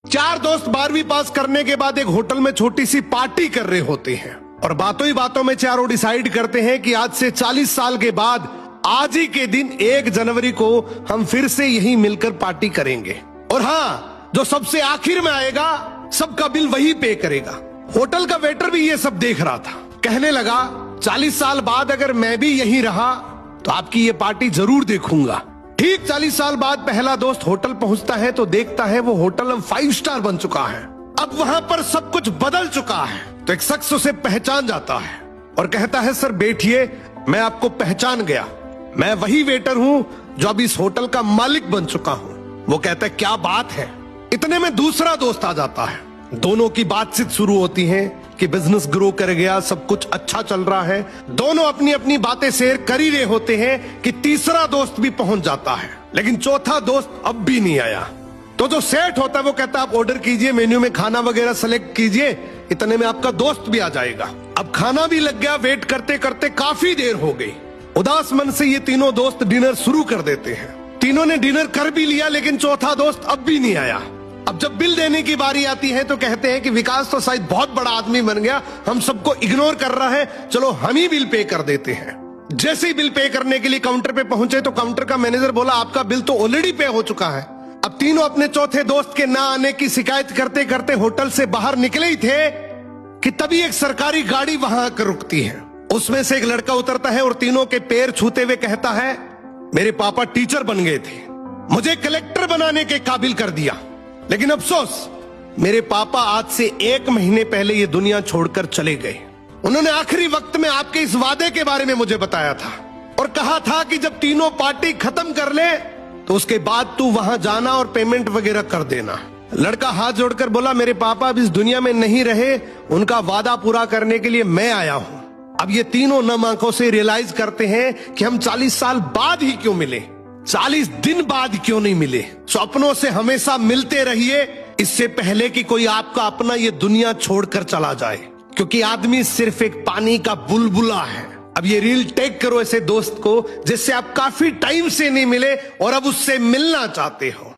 चार दोस्त 12वीं पास करने के बाद एक होटल में छोटी सी पार्टी कर रहे होते हैं और बातों ही बातों में चारों डिसाइड करते हैं कि आज से 40 साल के बाद आज ही के दिन 1 जनवरी को हम फिर से यहीं मिलकर पार्टी करेंगे। और हाँ, जो सबसे आखिर में आएगा सबका बिल वही पे करेगा। होटल का वेटर भी ये सब देख रहा था, कहने लगा 40 साल बाद अगर मैं भी यहीं रहा तो आपकी ये पार्टी जरूर देखूंगा। ठीक 40 साल बाद पहला दोस्त होटल पहुंचता है तो देखता है वो होटल अब 5 स्टार बन चुका है। अब वहां पर सब कुछ बदल चुका है। तो एक शख्स उसे पहचान जाता है और कहता है सर बैठिए, मैं आपको पहचान गया, मैं वही वेटर हूं जो अब इस होटल का मालिक बन चुका हूं। वो कहता है क्या बात है। इतने में दूसरा दोस्त आ जाता है, दोनों की बातचीत शुरू होती है कि बिजनेस ग्रो कर गया, सब कुछ अच्छा चल रहा है। दोनों अपनी अपनी बातें शेयर कर ही रहे होते हैं कि तीसरा दोस्त भी पहुंच जाता है, लेकिन चौथा दोस्त अब भी नहीं आया। तो जो सेठ होता है वो कहता है आप ऑर्डर कीजिए, मेन्यू में खाना वगैरह सेलेक्ट कीजिए, इतने में आपका दोस्त भी आ जाएगा। अब खाना भी लग गया, वेट करते करते काफी देर हो गई। उदास मन से ये तीनों दोस्त डिनर शुरू कर देते हैं। तीनों ने डिनर कर भी लिया लेकिन चौथा दोस्त अब भी नहीं आया। अब जब बिल देने की बारी आती है तो कहते हैं कि विकास तो शायद बहुत बड़ा आदमी बन गया, हम सबको इग्नोर कर रहा है, चलो हम ही बिल पे कर देते हैं। जैसे ही बिल पे करने के लिए काउंटर पे पहुंचे तो काउंटर का मैनेजर बोला आपका बिल तो ऑलरेडी पे हो चुका है। अब तीनों अपने चौथे दोस्त के ना आने की शिकायत करते करते होटल से बाहर निकले ही थे कि तभी एक सरकारी गाड़ी वहां आकर रुकती है। उसमें से एक लड़का उतरता है और तीनों के पैर छूते हुए कहता है मेरे पापा टीचर बन गए थे, मुझे कलेक्टर बनाने के काबिल कर दिया, लेकिन अफसोस मेरे पापा आज से 1 महीने पहले ये दुनिया छोड़कर चले गए। उन्होंने आखिरी वक्त में आपके इस वादे के बारे में मुझे बताया था और कहा था कि जब तीनों पार्टी खत्म कर ले तो उसके बाद तू वहां जाना और पेमेंट वगैरह कर देना। लड़का हाथ जोड़कर बोला मेरे पापा अब इस दुनिया में नहीं रहे, उनका वादा पूरा करने के लिए मैं आया हूं। अब ये तीनों नम आंखों से रियलाइज करते हैं कि हम 40 साल बाद ही क्यों मिले, 40 दिन बाद क्यों नहीं मिले। स्वप्नों से हमेशा मिलते रहिए, इससे पहले कि कोई आपका अपना ये दुनिया छोड़कर चला जाए, क्योंकि आदमी सिर्फ एक पानी का बुलबुला है। अब ये रील टैग करो ऐसे दोस्त को जिससे आप काफी टाइम से नहीं मिले और अब उससे मिलना चाहते हो।